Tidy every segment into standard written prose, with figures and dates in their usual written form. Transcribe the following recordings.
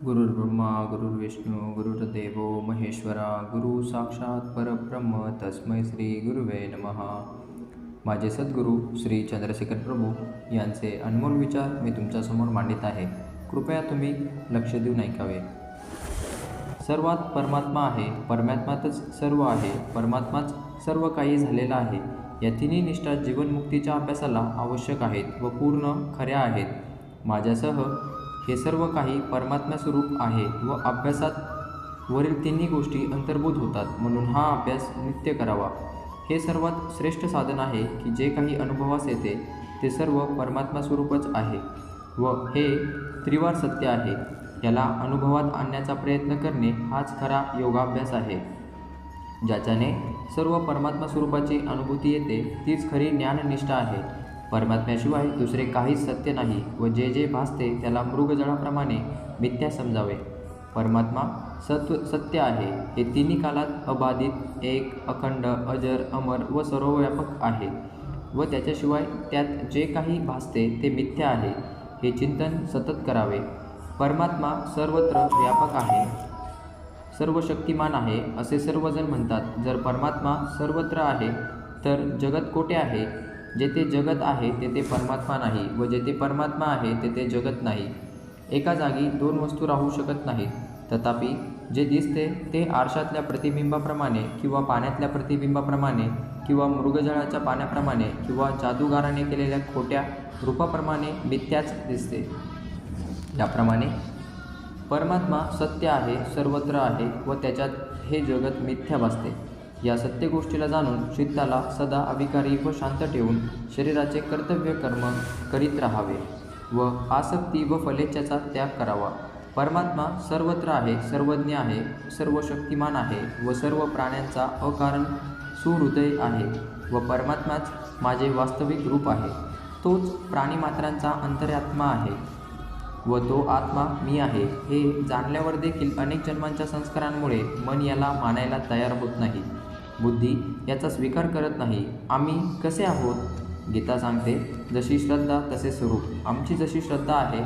गुरुर्ब्रह्मा गुरुर्विष्णू गुरुर्देवो महेश्वरा गुरु साक्षात परब्रह्म तस्मै श्री गुरुवे नमः. माझे सद्गुरू श्री चंद्रशेखर प्रभू यांचे अनमोल विचार मी तुमच्यासमोर मांडित आहे. कृपया तुम्ही लक्ष देऊन ऐकावे. सर्वात परमात्मा आहे, परमात्मातच सर्व आहे, परमात्माच सर्व काही झालेला आहे. या तिन्ही निष्ठा जीवनमुक्तीच्या अभ्यासाला आवश्यक आहेत व पूर्ण खऱ्या आहेत. माझ्यासह हे सर्व काही परमात्म्यास्वरूप आहे व अभ्यासात वरील तिन्ही गोष्टी अंतर्भूत होतात, म्हणून हा अभ्यास नित्य करावा. हे सर्वात श्रेष्ठ साधन आहे की जे काही अनुभवास येते ते सर्व परमात्म्यास्वरूपच आहे व हे त्रिवार सत्य आहे. याला अनुभवात आणण्याचा प्रयत्न करणे हाच खरा योगाभ्यास आहे. ज्याच्याने सर्व परमात्मा स्वरूपाची अनुभूती येते तीच खरी ज्ञाननिष्ठा आहे. परमात्म्याशिवाय दुसरे काहीच सत्य नाही व जे जे भासते त्याला मृगजळाप्रमाणे मिथ्या समजावे. परमात्मा सत्य आहे. हे तिन्ही कालात अबाधित, एक, अखंड, अजर, अमर व सर्वव्यापक आहे व त्याच्याशिवाय त्यात जे काही भासते ते मिथ्या आहे. हे चिंतन सतत करावे. परमात्मा सर्वत्र व्यापक आहे, सर्व शक्तिमान आहे असे सर्वजण म्हणतात. जर परमात्मा सर्वत्र आहे तर जगत कोठे आहे? जेथे जगत आहे तेथे परमात्मा नाही व जेथे परमात्मा आहे तेथे जगत नाही. एका जागी दोन वस्तू राहू शकत नाहीत. तथापि जे दिसते ते आरशातल्या प्रतिबिंबाप्रमाणे किंवा पाण्यातल्या प्रतिबिंबाप्रमाणे किंवा मृगजळाच्या पाण्याप्रमाणे किंवा जादूगाराने केलेल्या खोट्या रूपाप्रमाणे मिथ्याच दिसते. याप्रमाणे परमात्मा सत्य आहे, सर्वत्र आहे व त्याच्यात हे जगत मिथ्या भासते. या सत्य गोष्टीला जाणून चित्ताला सदा अविकारी व शांत ठेवून शरीराचे कर्तव्य कर्म करीत राहावे व आसक्ती व फलेच्छाचा त्याग करावा. परमात्मा सर्वत्र आहे, सर्वज्ञ आहे, सर्व शक्तिमान आहे व सर्व प्राण्यांचा अकारण सुहृदय आहे व परमात्माच माझे वास्तविक रूप आहे. तोच प्राणीमात्रांचा अंतरात्मा आहे व तो आत्मा मी आहे. हे जाणल्यावर देखील अनेक जन्मांच्या संस्कारांमुळे मन याला मानायला तयार होत नाही. बुद्धी याचा स्वीकार करत नाही. आम्ही कसे आहोत? गीता सांगते, जशी श्रद्धा तसे स्वरूप. आमची जशी श्रद्धा आहे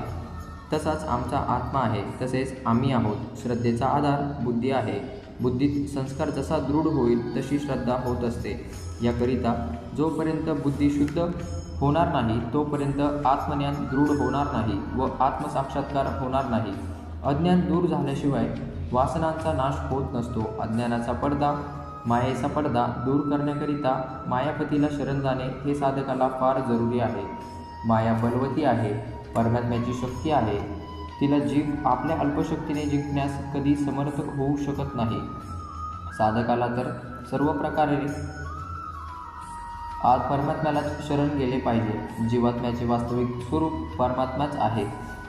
तसाच आमचा आत्मा आहे, तसेच आम्ही आहोत. श्रद्धेचा आधार बुद्धी आहे. बुद्धीत संस्कार जसा दृढ होईल तशी श्रद्धा होत असते. याकरिता जोपर्यंत बुद्धी शुद्ध होणार नाही तोपर्यंत आत्मज्ञान दृढ होणार नाही व आत्मसाक्षात्कार होणार नाही. अज्ञान दूर झाल्याशिवाय वासनांचा नाश होत नसतो. अज्ञानाचा पडदा, मायेचा पडदा दूर करण्याकरिता मायापतीला शरण जाणे हे साधकाला फार जरुरी आहे. माया बलवती आहे, परमात्म्याची शक्ती आहे. तिला जीव आपल्या अल्पशक्तीने जिंकण्यास कधी समर्थ होऊ शकत नाही. साधकाला तर सर्व प्रकारे आज परमात्म्यालाच शरण गेले पाहिजे. जीवात्म्याचे वास्तविक स्वरूप परमात्माच आहे,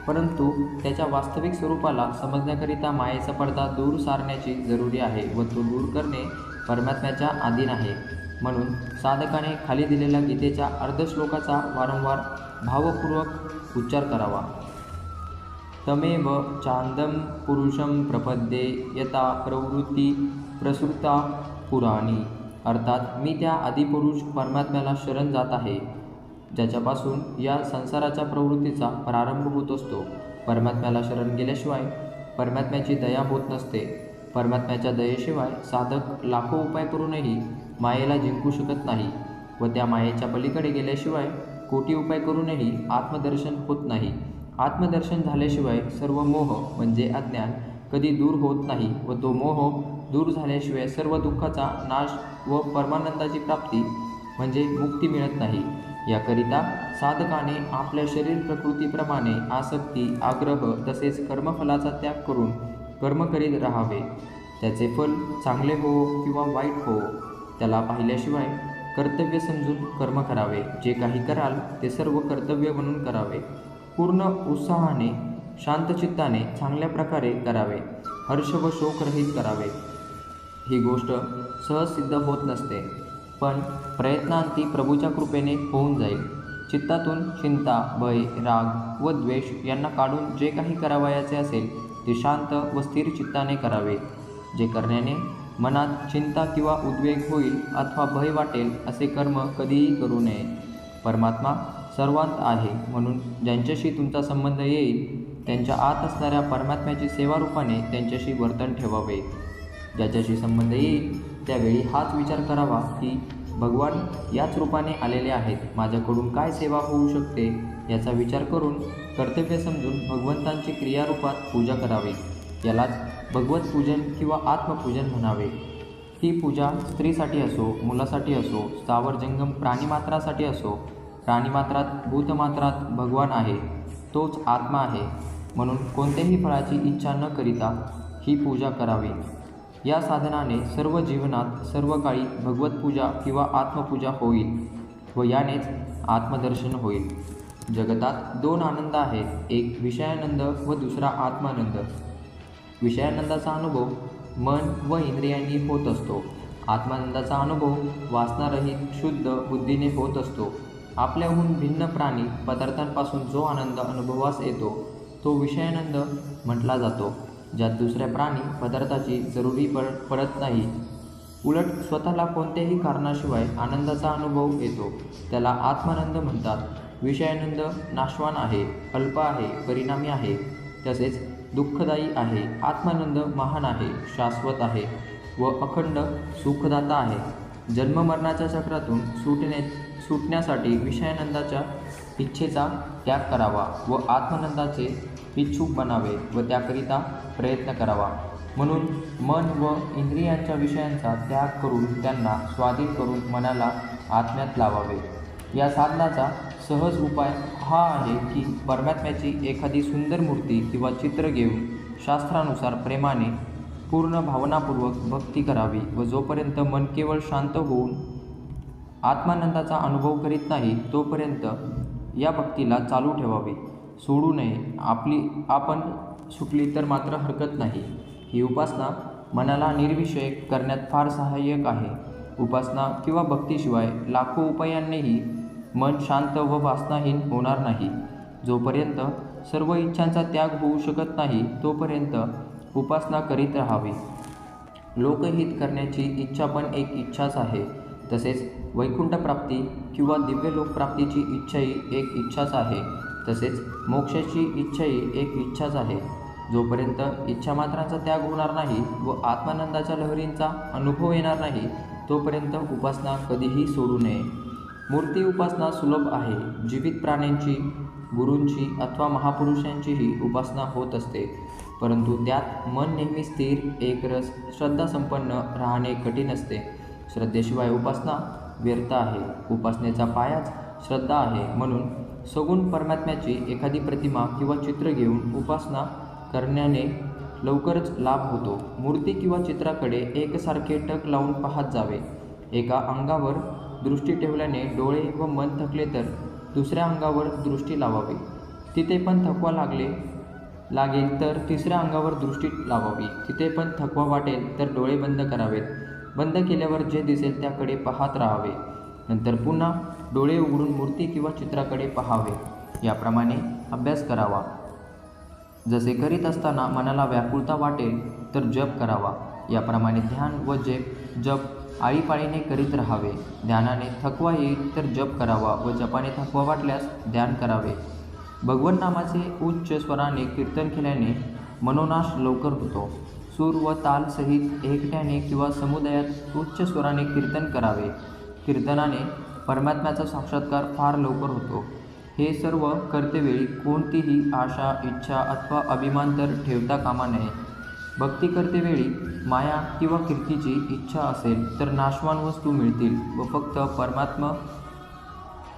परंतु त्याच्या वास्तविक स्वरूपाला समजण्याकरिता मायेचा पडदा दूर सारण्याची जरुरी आहे व तो दूर करणे परमात्म्याच्या अधीन आहे. म्हणून साधकाने खाली दिलेल्या गीतेच्या अर्धश्लोकाचा वारंवार भावपूर्वक उच्चार करावा. तमेव चांदम पुरुषम प्रपद्ये यथा प्रवृत्ती प्रसृता पुराणी. अर्थात मी त्या आदिपुरुष परमात्म्याला शरण जात आहे, ज्याच्यापासून या संसाराच्या प्रवृत्तीचा प्रारंभ होत असतो. परमात्म्याला शरण गेल्याशिवाय परमात्म्याची दया होत नसते. परमात्म्याच्या दयेशिवाय साधक लाखो उपाय करूनही मायेला जिंकू शकत नाही व त्या मायेच्या पलीकडे गेल्याशिवाय कोटी उपाय करूनही आत्मदर्शन होत नाही. आत्मदर्शन झाल्याशिवाय सर्व मोह म्हणजे अज्ञान कधी दूर होत नाही व तो मोह दूर झाल्याशिवाय सर्व दुःखाचा नाश व परमानंदाची प्राप्ती म्हणजे मुक्ती मिळत नाही. याकरिता साधकाने आपल्या शरीर प्रकृतीप्रमाणे आसक्ती, आग्रह तसेच कर्मफलाचा त्याग करून कर्म करीत राहावे. त्याचे फल चांगले हो किंवा वाईट हो त्याला पाहिल्याशिवाय कर्तव्य समजून कर्म करावे. जे काही कराल ते सर्व कर्तव्य म्हणून करावे. पूर्ण उत्साहाने, शांतचित्ताने, चांगल्या प्रकारे करावे. हर्ष व शोकरहित करावे. ही गोष्ट सहज सिद्ध होत नसते, पण प्रयत्नांती प्रभूच्या कृपेने होऊन जाईल. चित्तातून चिंता, भय, राग व द्वेष यांना काढून जे काही करावयाचे असेल ते शांत व स्थिर चित्ताने करावे. जे करण्याने मनात चिंता किंवा उद्वेग होईल अथवा भय वाटेल असे कर्म कधीही करू नये. परमात्मा सर्वांत आहे, म्हणून ज्यांच्याशी तुमचा संबंध येईल त्यांच्या आत असणाऱ्या परमात्म्याची सेवारूपाने त्यांच्याशी वर्तन ठेवावे. ज्याच्याशी संबंध येईल त्यावेळी हाच विचार करावा की भगवान याच रूपाने आलेले आहेत, माझ्याकडून काय सेवा होऊ शकते याचा विचार करून कर्तव्य समजून भगवंतांची क्रियारूपात पूजा करावी. यालाच भगवत पूजन किंवा आत्मपूजन म्हणावे. ही पूजा स्त्रीसाठी असो, मुलासाठी असो, स्थावर जंगम प्राणीमात्रासाठी असो, प्राणीमात्रात भूतमात्रात भगवान आहे, तोच आत्मा आहे, म्हणून कोणत्याही फळाची इच्छा न करिता ही पूजा करावी. या साधनाने सर्व जीवनात सर्व काळी भगवत पूजा किंवा आत्मपूजा होईल व यानेच आत्मदर्शन होईल. जगतात दोन आनंद आहेत, एक विषयानंद व दुसरा आत्मानंद. विषयानंदाचा अनुभव मन व इंद्रियांनी होत असतो. आत्मानंदाचा अनुभव वासनारहित शुद्ध बुद्धीने होत असतो. आपल्याहून भिन्न प्राणी पदार्थांपासून जो आनंद अनुभवास येतो तो विषयानंद म्हटला जातो, ज्यात दुसऱ्या प्राणी पदार्थाची जरुरी पडत नाही. उलट स्वतःला कोणत्याही कारणाशिवाय आनंदाचा अनुभव येतो त्याला आत्मानंद म्हणतात. विषयानंद नाशवान आहे, अल्प आहे, परिणामी आहे, तसेच दुःखदायी आहे. आत्मानंद महान आहे, शाश्वत आहे व अखंड सुखदाता आहे. जन्ममरणाच्या चक्रातून सुटण्यासाठी विषयानंदाच्या इच्छेचा त्याग करावा व आत्मानंदाचे इच्छुक बनावे व त्याकरिता प्रयत्न करावा. म्हणून मन व इंद्रियांच्या विषयांचा त्याग करून त्यांना स्वाधीन करून मनाला आत्म्यात लावावे. या साधनाचा सहज उपाय हा आहे की परमात्म्याची एखादी सुंदर मूर्ती किंवा चित्र घेऊन शास्त्रानुसार प्रेमाने पूर्ण भावनापूर्वक भक्ती करावी व जोपर्यंत मन केवळ शांत होऊन आत्मानंदाचा अनुभव करीत नाही तोपर्यंत या भक्तीला चालू ठेवावे, सोडू नये. आपण सुटली तर मात्र हरकत नाही. ही उपासना मनाला निर्विषयक करण्यात फार सहाय्यक आहे. उपासना किंवा भक्तीशिवाय लाखो उपायांनीही मन शांत व वासनाहीन होणार नाही. जोपर्यंत सर्व इच्छांचा त्याग होऊ शकत नाही तोपर्यंत उपासना करीत राहावी. लोकहित करण्याची इच्छा पण एक इच्छाच आहे. तसेच वैकुंठ प्राप्ती किंवा दिव्य लोकप्राप्तीची इच्छाही एक इच्छाच आहे. तसेच मोक्षाची इच्छाही एक इच्छाच आहे. जोपर्यंत इच्छामात्रांचा त्याग होणार नाही व आत्मानंदाच्या लहरींचा अनुभव येणार नाही तोपर्यंत उपासना कधीही सोडू नये. मूर्ती उपासना सुलभ आहे. जीवित प्राण्यांची, गुरूंची अथवा महापुरुषांचीही उपासना होत असते, परंतु त्यात मन नेहमी स्थिर, एकरस, श्रद्धासंपन्न राहणे कठीण असते. श्रद्धेशिवाय उपासना व्यर्थ आहे. उपासनेचा पायाच श्रद्धा आहे. म्हणून सगुण परमात्म्याची एखादी प्रतिमा किंवा चित्र घेऊन उपासना करण्याने लवकरच लाभ होतो. मूर्ती किंवा चित्राकडे एकसारखे टक लावून पाहत जावे. एका अंगावर दृष्टी ठेवल्याने डोळे व मन थकले तर दुसऱ्या अंगावर दृष्टी लावावी. तिथे पण थकवा लागेल तर तिसऱ्या अंगावर दृष्टी लावावी. तिथे पण थकवा वाटेल तर डोळे बंद करावेत. बंद केल्यावर जे दिसेल त्याकडे पाहत राहावे. नंतर पुन्हा डोळे उघडून मूर्ती किंवा चित्राकडे पाहावे. याप्रमाणे अभ्यास करावा. जसे करीत असताना मनाला व्याकुळता वाटेल तर जप करावा. याप्रमाणे ध्यान व जप आळीपाळीने करीत राहावे. ध्यानाने थकवा येईल तर जप करावा व जपाने थकवा वाटल्यास ध्यान करावे. भगवन नामाचे उच्च स्वराने कीर्तन केल्याने मनोनाश लवकर होतो. सूर व ताल सहित एकट्याने किंवा समुदायात उच्च स्वराने कीर्तन करावे. कीर्तनाने परमात्म्याचा साक्षात्कार फार लवकर होतो. हे सर्व करतेवेळी कोणतीही आशा, इच्छा अथवा अभिमान तर ठेवता कामा नये. भक्ती करतेवेळी माया किंवा कीर्तीची इच्छा असेल तर नाशवान वस्तू मिळतील व फक्त परमात्मा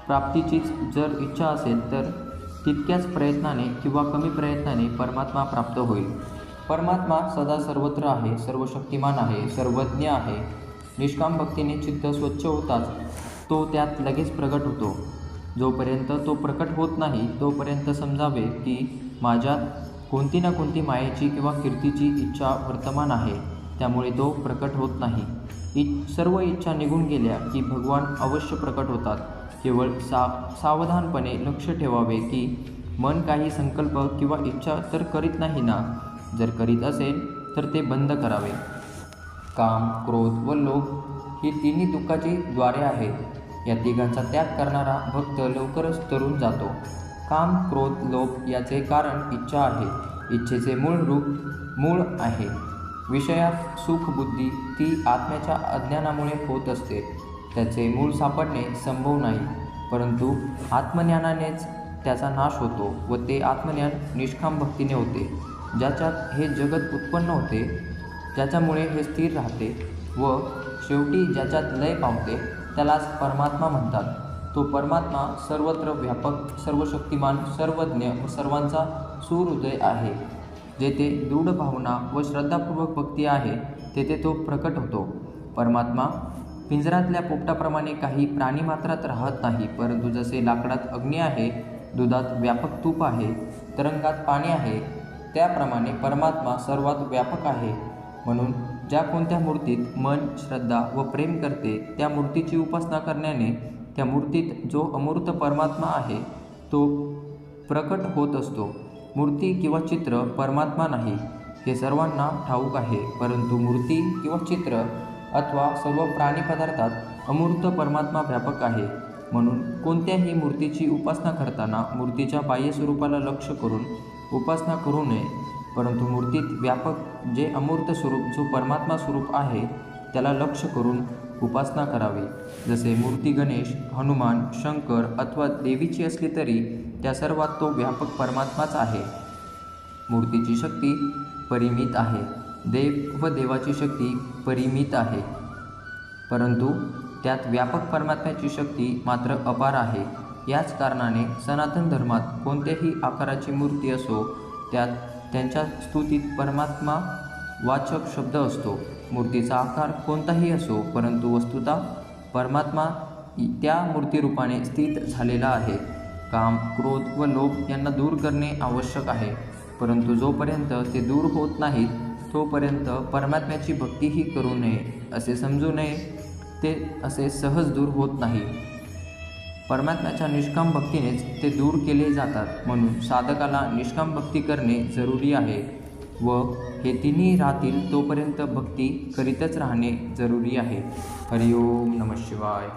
प्राप्तीचीच जर इच्छा असेल तर तितक्याच प्रयत्नाने किंवा कमी प्रयत्नाने परमात्मा प्राप्त होईल. परमात्मा सदा सर्वत्र आहे, सर्वशक्तिमान आहे, सर्वज्ञ आहे. निष्काम भक्तीने चित्त स्वच्छ होताच तो त्यात लगेच प्रगट होतो. जोपर्यंत तो प्रकट होत नाही तोपर्यंत समजावे की माझ्यात कोणती ना कोणती मायेची किंवा कीर्तीची इच्छा वर्तमान आहे, त्यामुळे तो प्रकट होत नाही. सर्व इच्छा निघून गेल्या की भगवान अवश्य प्रकट होतात. केवळ सावधानपणे लक्ष ठेवावे की मन काही संकल्प किंवा इच्छा तर करीत नाही ना. जर करीत असेल तर ते बंद करावे. काम, क्रोध व लोभ ही तिन्ही दुःखाची द्वारे आहेत. या तिघांचा त्याग करणारा भक्त लवकरच तरून जातो. काम, क्रोध, लोभ याचे कारण इच्छा आहे. इच्छेचे मूळ आहे. विषयात सुख बुद्धी ती आत्म्याच्या अज्ञानामुळे होत असते. त्याचे मूळ सापडणे संभव नाही, परंतु आत्मज्ञानानेच त्याचा नाश होतो व ते आत्मज्ञान निष्काम भक्तीने होते. ज्याच्यात हे जगत उत्पन्न होते, ज्याच्यामुळे हे स्थिर राहते व शेवटी ज्याच्यात लय पावते त्यालाच परमात्मा म्हणतात. तो परमात्मा सर्वत्र व्यापक, सर्वशक्तिमान, सर्वज्ञ व सर्वांचा सुहृदय आहे. जेथे दृढ भावना व श्रद्धापूर्वक भक्ती आहे तेथे तो प्रकट होतो. परमात्मा पिंजरातल्या पोपटाप्रमाणे काही प्राणीमात्रात राहत नाही, परंतु जसे लाकडात अग्नी आहे, दुधात व्यापक तूप आहे, तरंगात पाणी आहे, त्याप्रमाणे परमात्मा सर्वात व्यापक आहे. म्हणून ज्या कोणत्या मूर्तीत मन, श्रद्धा व प्रेम करते त्या मूर्तीची उपासना करण्याने त्या मूर्तीत जो अमूर्त परमात्मा आहे तो प्रकट होत असतो. मूर्ती किंवा चित्र परमात्मा नाही हे सर्वांना ठाऊक आहे, परंतु मूर्ती किंवा चित्र अथवा सर्व प्राणी पदार्थात अमूर्त परमात्मा व्यापक आहे. म्हणून कोणत्याही मूर्तीची उपासना करताना मूर्तीच्या बाह्य स्वरूपाला लक्ष्य करून उपासना करू नये, परंतु मूर्तीत व्यापक जे अमूर्त स्वरूप जो परमात्मा स्वरूप आहे त्याला लक्ष्य करून उपासना करावी. जसे मूर्ती गणेश, हनुमान, शंकर अथवा देवीची असली तरी त्या सर्वात तो व्यापक परमात्माच आहे. मूर्तीची शक्ती परिमित आहे, देव व देवाची शक्ती परिमित आहे, परंतु त्यात व्यापक परमात्म्याची शक्ती मात्र अपार आहे. याच कारणाने सनातन धर्मात कोणत्याही आकाराची मूर्ती असो त्यात त्यांच्या स्तुतीत परमात्मा वाचक शब्द असतो. मूर्तीचा आकार कोणताही असो, परंतु वस्तुतः परमात्मा त्या मूर्तिरूपाने स्थित झालेला आहे. काम, क्रोध व लोभ यांना दूर करणे आवश्यक आहे, परंतु जोपर्यंत ते दूर होत नाहीत तोपर्यंत परमात्म्याची भक्तीही करू नये असे समजू नये. ते असे सहज दूर होत नाही. परमात्म्याच्या निष्काम भक्तीनेच ते दूर केले जातात. म्हणून साधकाला निष्काम भक्ती करणे जरुरी आहे व हे तिन्ही राहतील तोपर्यंत भक्ती करीतच राहणे जरुरी आहे. हरिओम नमः शिवाय.